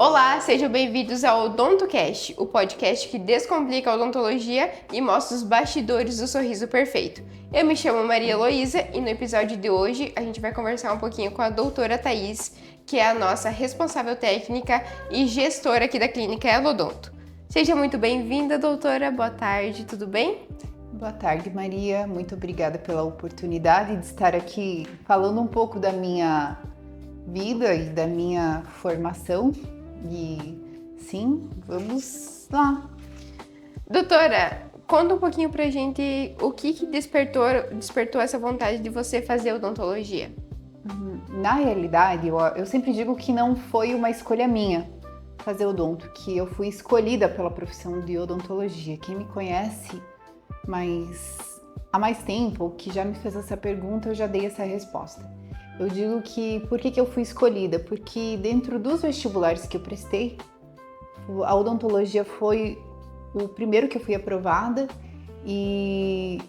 Olá, sejam bem-vindos ao OdontoCast, o podcast que descomplica a odontologia e mostra os bastidores do sorriso perfeito. Eu me chamo Maria Heloísa e no episódio de hoje a gente vai conversar um pouquinho com a doutora Thaís, que é a nossa responsável técnica e gestora aqui da clínica Elodonto. Seja muito bem-vinda, doutora. Boa tarde, tudo bem? Boa tarde, Maria. Muito obrigada pela oportunidade de estar aqui falando um pouco da minha vida e da minha formação. E sim, vamos lá. Doutora, conta um pouquinho pra gente o que despertou essa vontade de você fazer odontologia. Na realidade, eu sempre digo que não foi uma escolha minha fazer odonto, que eu fui escolhida pela profissão de odontologia. Quem me conhece há mais tempo, que já me fez essa pergunta, eu já dei essa resposta. Eu digo que, por que eu fui escolhida? Porque dentro dos vestibulares que eu prestei, a odontologia foi o primeiro que eu fui aprovada e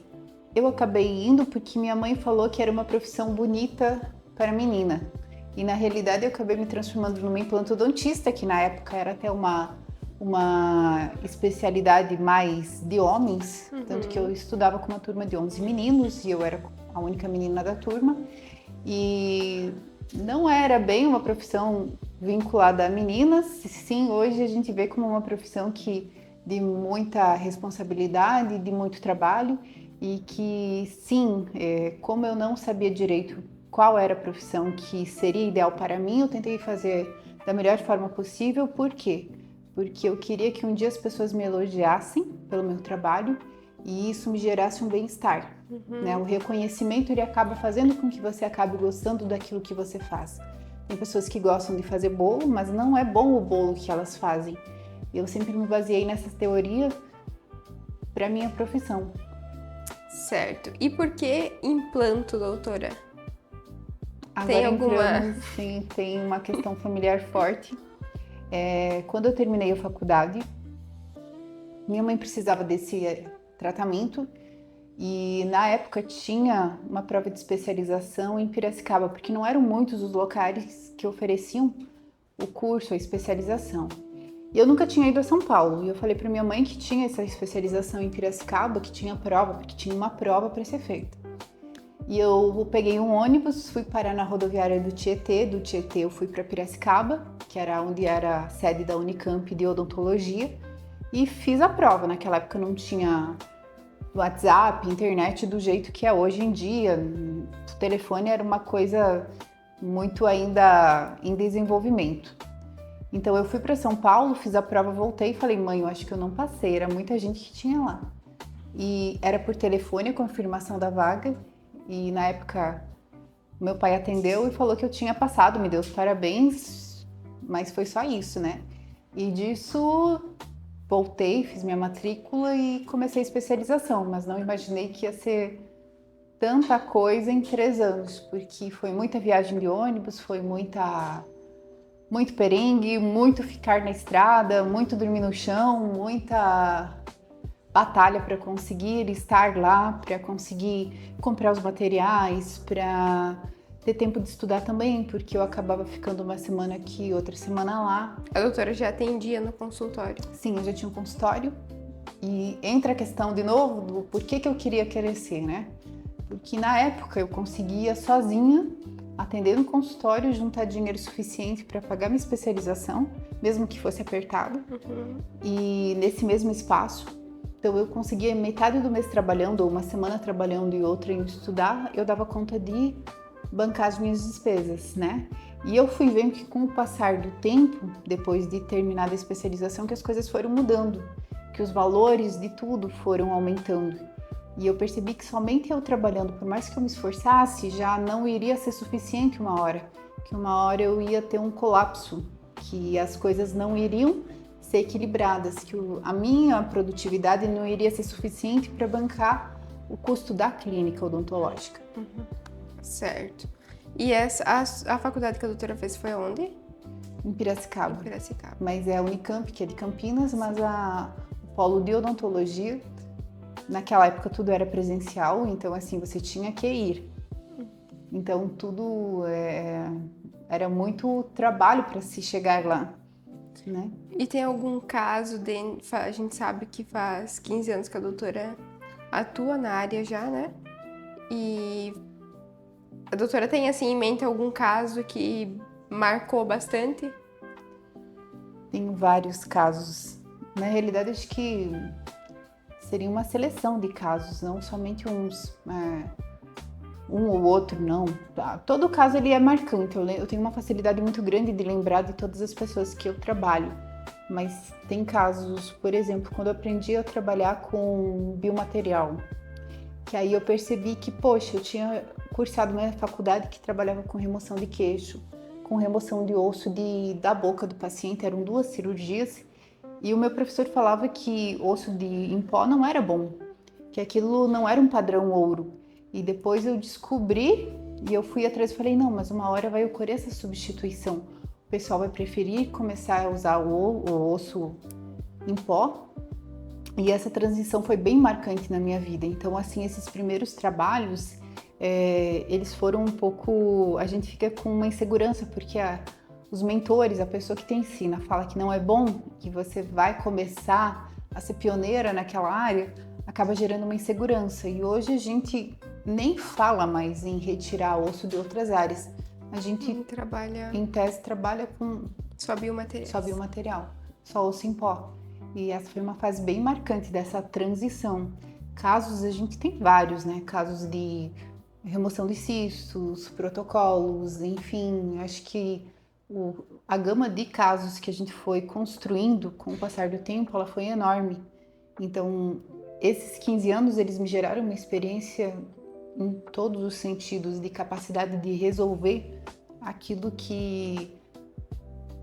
eu acabei indo porque minha mãe falou que era uma profissão bonita para menina. E na realidade eu acabei me transformando numa implantodontista, que na época era até uma especialidade mais de homens, tanto que eu estudava com uma turma de 11 meninos e eu era a única menina da turma. E não era bem uma profissão vinculada a meninas, sim, hoje a gente vê como uma profissão de muita responsabilidade, de muito trabalho e que sim, como eu não sabia direito qual era a profissão que seria ideal para mim, eu tentei fazer da melhor forma possível. Por quê? Porque eu queria que um dia as pessoas me elogiassem pelo meu trabalho e isso me gerasse um bem-estar. Né? O reconhecimento ele acaba fazendo com que você acabe gostando daquilo que você faz. Tem pessoas que gostam de fazer bolo, mas não é bom o bolo que elas fazem. Eu sempre me baseei nessa teoria para minha profissão. Certo. E por que implanto, doutora? Agora sim, tem uma questão familiar forte. Quando eu terminei a faculdade, minha mãe precisava desse tratamento e na época tinha uma prova de especialização em Piracicaba, porque não eram muitos os locais que ofereciam o curso, a especialização. E eu nunca tinha ido a São Paulo e eu falei para minha mãe que tinha essa especialização em Piracicaba, que tinha prova, porque tinha uma prova para ser feita. E eu peguei um ônibus, fui parar na rodoviária do Tietê eu fui para Piracicaba, que era onde era a sede da Unicamp de odontologia, e fiz a prova. Naquela época não tinha WhatsApp, internet do jeito que é hoje em dia, o telefone era uma coisa muito ainda em desenvolvimento. Então eu fui para São Paulo, fiz a prova, voltei e falei, mãe, eu acho que eu não passei, era muita gente que tinha lá. E era por telefone a confirmação da vaga. E na época, meu pai atendeu e falou que eu tinha passado, me deu os parabéns, mas foi só isso, né? E disso, voltei, fiz minha matrícula e comecei a especialização, mas não imaginei que ia ser tanta coisa em 3 anos, porque foi muita viagem de ônibus, foi muito perrengue, muito ficar na estrada, muito dormir no chão, muita batalha para conseguir estar lá, para conseguir comprar os materiais, para ter tempo de estudar também, porque eu acabava ficando uma semana aqui, outra semana lá. A doutora já atendia no consultório? Sim, eu já tinha um consultório e entra a questão de novo do porquê que eu queria crescer, né? Porque na época eu conseguia sozinha atender no consultório, juntar dinheiro suficiente para pagar minha especialização, mesmo que fosse apertado. E nesse mesmo espaço, então eu conseguia metade do mês trabalhando, ou uma semana trabalhando e outra em estudar, eu dava conta de bancar as minhas despesas, né? E eu fui vendo que com o passar do tempo, depois de terminar a especialização, que as coisas foram mudando, que os valores de tudo foram aumentando. E eu percebi que somente eu trabalhando, por mais que eu me esforçasse, já não iria ser suficiente uma hora, que uma hora eu ia ter um colapso, que as coisas não iriam ser equilibradas, que a minha produtividade não iria ser suficiente para bancar o custo da clínica odontológica. Certo. E a faculdade que a doutora fez foi onde? Em Piracicaba. Em Piracicaba. Mas é a Unicamp, que é de Campinas, mas o polo de odontologia, naquela época tudo era presencial, então assim, você tinha que ir. Então tudo era muito trabalho para se chegar lá. né? E tem algum caso, a gente sabe que faz 15 anos que a doutora atua na área já, né? E a doutora tem, assim, em mente algum caso que marcou bastante? Tenho vários casos. Na realidade, acho que seria uma seleção de casos, não somente um ou outro, não. Todo caso ele é marcante. Eu tenho uma facilidade muito grande de lembrar de todas as pessoas que eu trabalho. Mas tem casos, por exemplo, quando eu aprendi a trabalhar com biomaterial, que aí eu percebi que, poxa, eu tinha cursado uma faculdade que trabalhava com remoção de queixo, com remoção de osso da boca do paciente, eram 2 cirurgias, e o meu professor falava que osso em pó não era bom, que aquilo não era um padrão ouro. E depois eu descobri, e eu fui atrás e falei, não, mas uma hora vai ocorrer essa substituição. O pessoal vai preferir começar a usar o osso em pó, e essa transição foi bem marcante na minha vida. Então, assim, esses primeiros trabalhos, eles foram um pouco... A gente fica com uma insegurança, porque os mentores, a pessoa que te ensina, fala que não é bom, que você vai começar a ser pioneira naquela área, acaba gerando uma insegurança. E hoje a gente nem fala mais em retirar osso de outras áreas. A gente, em tese, trabalha com só biomaterial, só osso em pó. E essa foi uma fase bem marcante dessa transição. Casos, a gente tem vários, né? Casos de remoção de cistos, protocolos, enfim, acho que a gama de casos que a gente foi construindo com o passar do tempo, ela foi enorme. Então, esses 15 anos, eles me geraram uma experiência em todos os sentidos, de capacidade de resolver aquilo que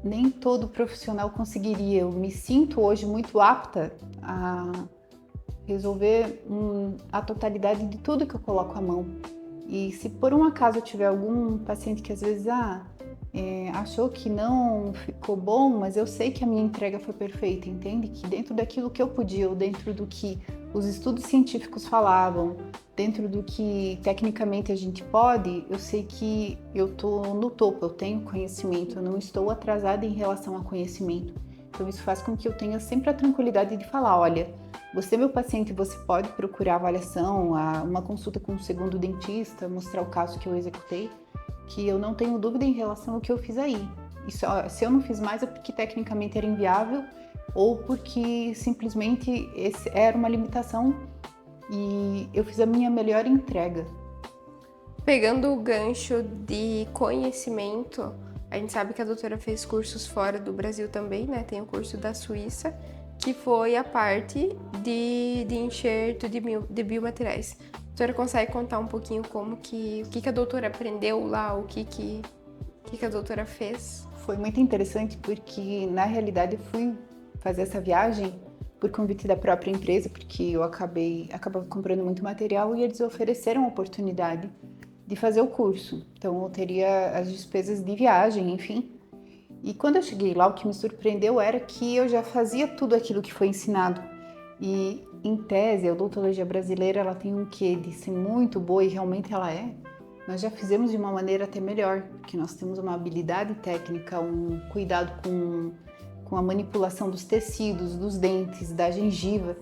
nem todo profissional conseguiria. Eu me sinto hoje muito apta a resolver a totalidade de tudo que eu coloco à mão. E se por um acaso eu tiver algum paciente que às vezes achou que não ficou bom, mas eu sei que a minha entrega foi perfeita, entende? Que dentro daquilo que eu podia, ou dentro do que os estudos científicos falavam, dentro do que tecnicamente a gente pode, eu sei que eu estou no topo, eu tenho conhecimento, eu não estou atrasada em relação a conhecimento. Então isso faz com que eu tenha sempre a tranquilidade de falar, olha, você, meu paciente, você pode procurar avaliação, uma consulta com um segundo dentista, mostrar o caso que eu executei, que eu não tenho dúvida em relação ao que eu fiz aí. E se eu não fiz mais é porque tecnicamente era inviável ou porque simplesmente era uma limitação e eu fiz a minha melhor entrega. Pegando o gancho de conhecimento, a gente sabe que a doutora fez cursos fora do Brasil também, né? Tem o curso da Suíça, que foi a parte de enxerto de biomateriais. A doutora consegue contar um pouquinho o que a doutora aprendeu lá, o que a doutora fez? Foi muito interessante porque, na realidade, eu fui fazer essa viagem por convite da própria empresa, porque eu acabava comprando muito material e eles ofereceram a oportunidade de fazer o curso. Então, eu teria as despesas de viagem, enfim. E quando eu cheguei lá, o que me surpreendeu era que eu já fazia tudo aquilo que foi ensinado. E, em tese, a odontologia brasileira ela tem um quê de ser muito boa, e realmente ela é. Nós já fizemos de uma maneira até melhor, porque nós temos uma habilidade técnica, um cuidado com a manipulação dos tecidos, dos dentes, da gengiva,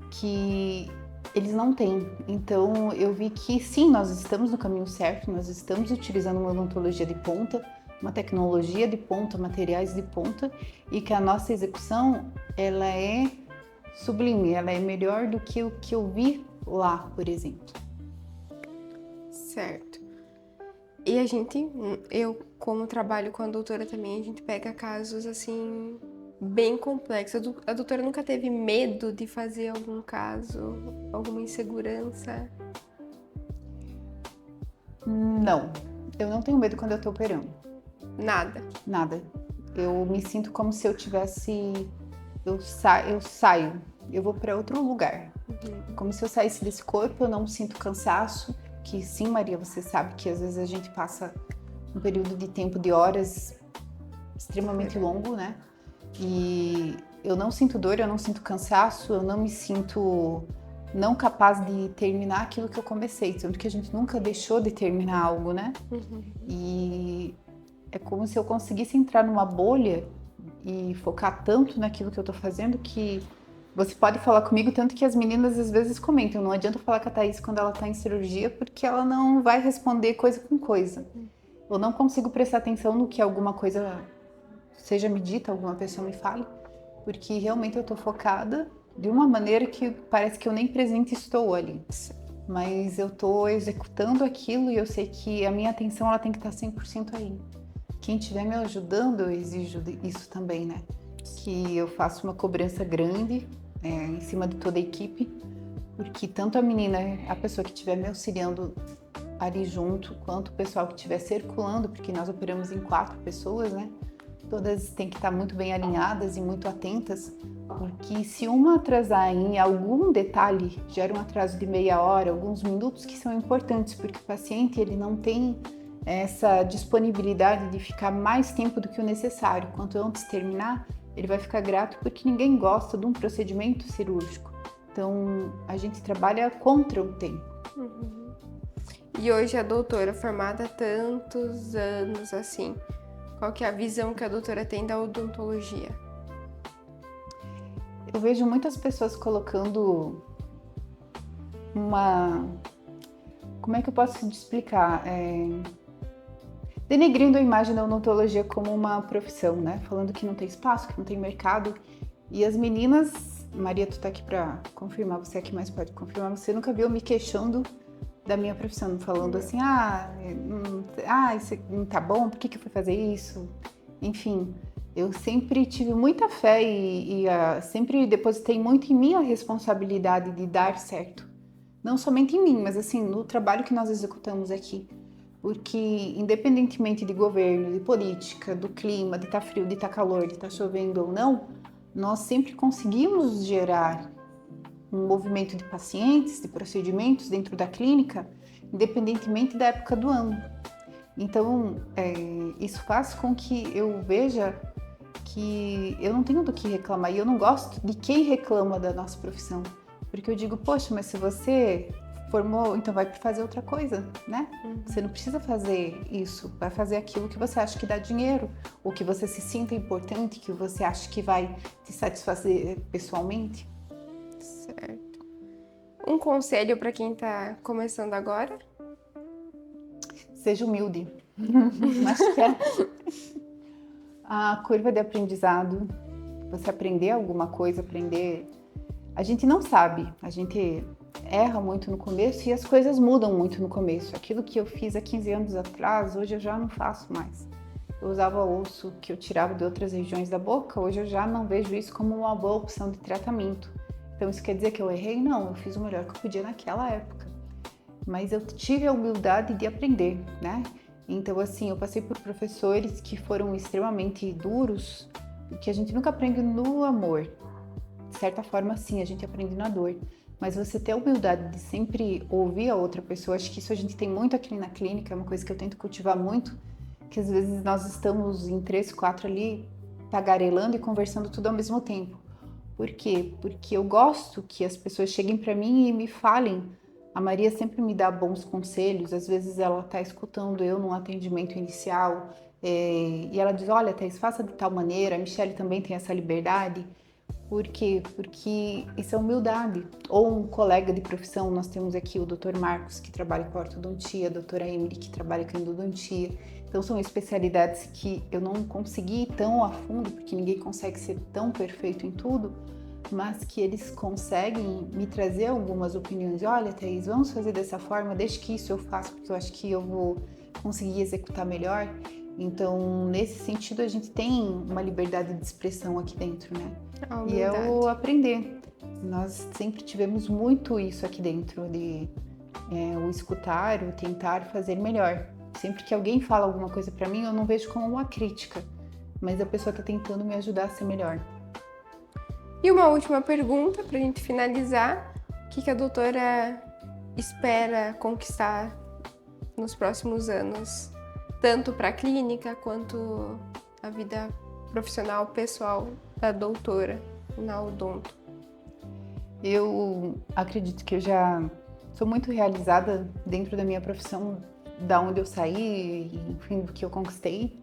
que eles não têm. Então, eu vi que sim, nós estamos no caminho certo, nós estamos utilizando uma odontologia de ponta, uma tecnologia de ponta, materiais de ponta, e que a nossa execução, ela é sublime, ela é melhor do que o que eu vi lá, por exemplo. Certo. E eu como trabalho com a doutora também, a gente pega casos assim bem complexos. A doutora nunca teve medo de fazer algum caso, alguma insegurança? Não, eu não tenho medo quando eu tô operando. Nada. Eu me sinto como se eu tivesse... Eu saio, eu vou para outro lugar. Como se eu saísse desse corpo, eu não sinto cansaço. Que sim, Maria, você sabe que às vezes a gente passa um período de tempo de horas extremamente longo, né? E eu não sinto dor, eu não sinto cansaço, eu não me sinto não capaz de terminar aquilo que eu comecei. Tanto que a gente nunca deixou de terminar algo, né? E é como se eu conseguisse entrar numa bolha e focar tanto naquilo que eu tô fazendo que você pode falar comigo, tanto que as meninas às vezes comentam, não adianta falar com a Thaís quando ela tá em cirurgia, porque ela não vai responder coisa com coisa. Eu não consigo prestar atenção no que alguma coisa seja me dita, alguma pessoa me fale, porque realmente eu tô focada de uma maneira que parece que eu nem presente estou ali. Mas eu tô executando aquilo e eu sei que a minha atenção ela tem que estar 100% aí. Quem estiver me ajudando, eu exijo isso também, né? Que eu faça uma cobrança grande em cima de toda a equipe, porque tanto a menina, a pessoa que estiver me auxiliando ali junto, quanto o pessoal que estiver circulando, porque nós operamos em 4 pessoas, né? Todas têm que estar muito bem alinhadas e muito atentas, porque se uma atrasar em algum detalhe, gera um atraso de meia hora, alguns minutos que são importantes, porque o paciente ele não tem essa disponibilidade de ficar mais tempo do que o necessário. Quanto antes terminar, ele vai ficar grato, porque ninguém gosta de um procedimento cirúrgico. Então, a gente trabalha contra o tempo. E hoje a doutora, formada há tantos anos assim, qual que é a visão que a doutora tem da odontologia? Eu vejo muitas pessoas colocando como é que eu posso te explicar? Denegrindo a imagem da odontologia como uma profissão, né? Falando que não tem espaço, que não tem mercado. E as meninas, Maria, tu tá aqui pra confirmar, você é que mais pode confirmar, você nunca viu me queixando da minha profissão, falando assim, isso não tá bom, por que eu fui fazer isso? Enfim, eu sempre tive muita fé e sempre depositei muito em mim a responsabilidade de dar certo. Não somente em mim, mas assim, no trabalho que nós executamos aqui. Porque independentemente de governo, de política, do clima, de estar frio, de estar calor, de estar chovendo ou não, nós sempre conseguimos gerar um movimento de pacientes, de procedimentos dentro da clínica, independentemente da época do ano. Então, isso faz com que eu veja que eu não tenho do que reclamar e eu não gosto de quem reclama da nossa profissão. Porque eu digo, poxa, mas se você formou, então vai fazer outra coisa, né? Você não precisa fazer isso, vai fazer aquilo que você acha que dá dinheiro, ou que você se sinta importante, que você acha que vai te satisfazer pessoalmente. Certo. Um conselho para quem tá começando agora? Seja humilde. Acho que a curva de aprendizado, você aprender alguma coisa, a gente não sabe, a gente erra muito no começo e as coisas mudam muito no começo. Aquilo que eu fiz há 15 anos atrás, hoje eu já não faço mais. Eu usava osso que eu tirava de outras regiões da boca, hoje eu já não vejo isso como uma boa opção de tratamento. Então isso quer dizer que eu errei? Não, eu fiz o melhor que eu podia naquela época. Mas eu tive a humildade de aprender, né? Então assim, eu passei por professores que foram extremamente duros, que a gente nunca aprende no amor. De certa forma, sim, a gente aprende na dor. Mas você ter a humildade de sempre ouvir a outra pessoa, acho que isso a gente tem muito aqui na clínica, é uma coisa que eu tento cultivar muito, que às vezes nós estamos em 3, 4 ali, tagarelando e conversando tudo ao mesmo tempo. Por quê? Porque eu gosto que as pessoas cheguem para mim e me falem. A Maria sempre me dá bons conselhos, às vezes ela está escutando eu num atendimento inicial, e ela diz, olha, Thaís, faça de tal maneira, a Michelle também tem essa liberdade. Por quê? Porque isso é humildade. Ou um colega de profissão, nós temos aqui o Dr. Marcos, que trabalha com ortodontia, a doutora Emily, que trabalha com endodontia. Então são especialidades que eu não consegui ir tão a fundo, porque ninguém consegue ser tão perfeito em tudo, mas que eles conseguem me trazer algumas opiniões. Olha, Thaís, vamos fazer dessa forma, deixa que isso eu faço, porque eu acho que eu vou conseguir executar melhor. Então, nesse sentido, a gente tem uma liberdade de expressão aqui dentro, né? E é o aprender. Nós sempre tivemos muito isso aqui dentro, o escutar, o tentar fazer melhor. Sempre que alguém fala alguma coisa pra mim, eu não vejo como uma crítica, mas a pessoa tá tentando me ajudar a ser melhor. E uma última pergunta pra gente finalizar. O que a doutora espera conquistar nos próximos anos? Tanto para a clínica quanto a vida profissional, pessoal da doutora na odonto. Eu acredito que eu já sou muito realizada dentro da minha profissão, da onde eu saí, enfim, do que eu conquistei.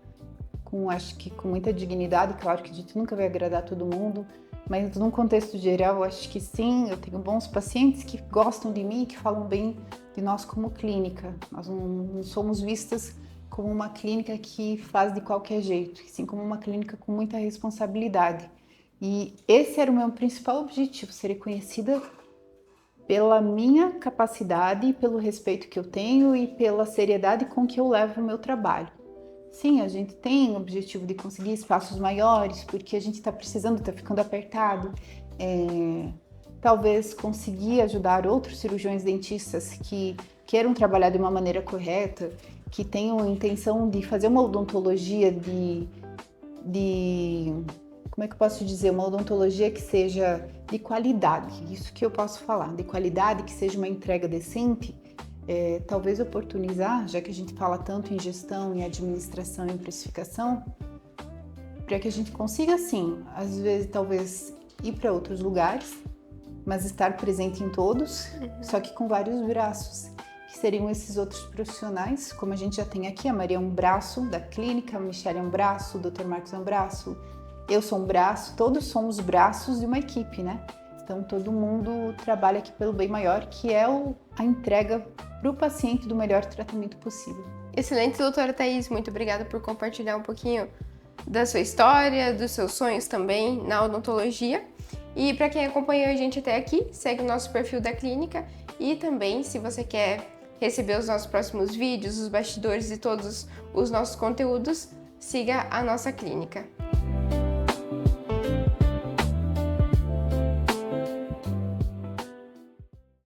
acho que com muita dignidade. Claro que a gente nunca vai agradar todo mundo, mas num contexto geral, eu acho que sim. Eu tenho bons pacientes que gostam de mim, que falam bem de nós como clínica. Nós não somos vistas como uma clínica que faz de qualquer jeito, sim como uma clínica com muita responsabilidade. E esse era o meu principal objetivo, ser reconhecida pela minha capacidade, pelo respeito que eu tenho e pela seriedade com que eu levo o meu trabalho. Sim, a gente tem o objetivo de conseguir espaços maiores, porque a gente está precisando, está ficando apertado. Talvez conseguir ajudar outros cirurgiões dentistas que queiram trabalhar de uma maneira correta, que tenham a intenção de fazer uma odontologia como é que eu posso dizer? Uma odontologia que seja de qualidade, isso que eu posso falar, de qualidade, que seja uma entrega decente. Talvez oportunizar, já que a gente fala tanto em gestão, em administração e em precificação, para que a gente consiga, sim, às vezes, talvez ir para outros lugares, mas estar presente em todos, só que com vários braços, que seriam esses outros profissionais, como a gente já tem aqui. A Maria é um braço da clínica, a Michelle é um braço, o Dr. Marcos é um braço, eu sou um braço, todos somos braços de uma equipe, né? Então todo mundo trabalha aqui pelo bem maior, que é a entrega para o paciente do melhor tratamento possível. Excelente, doutora Thaís, muito obrigada por compartilhar um pouquinho da sua história, dos seus sonhos também na odontologia. E para quem acompanhou a gente até aqui, segue o nosso perfil da clínica e também, se você quer receber os nossos próximos vídeos, os bastidores e todos os nossos conteúdos, siga a nossa clínica.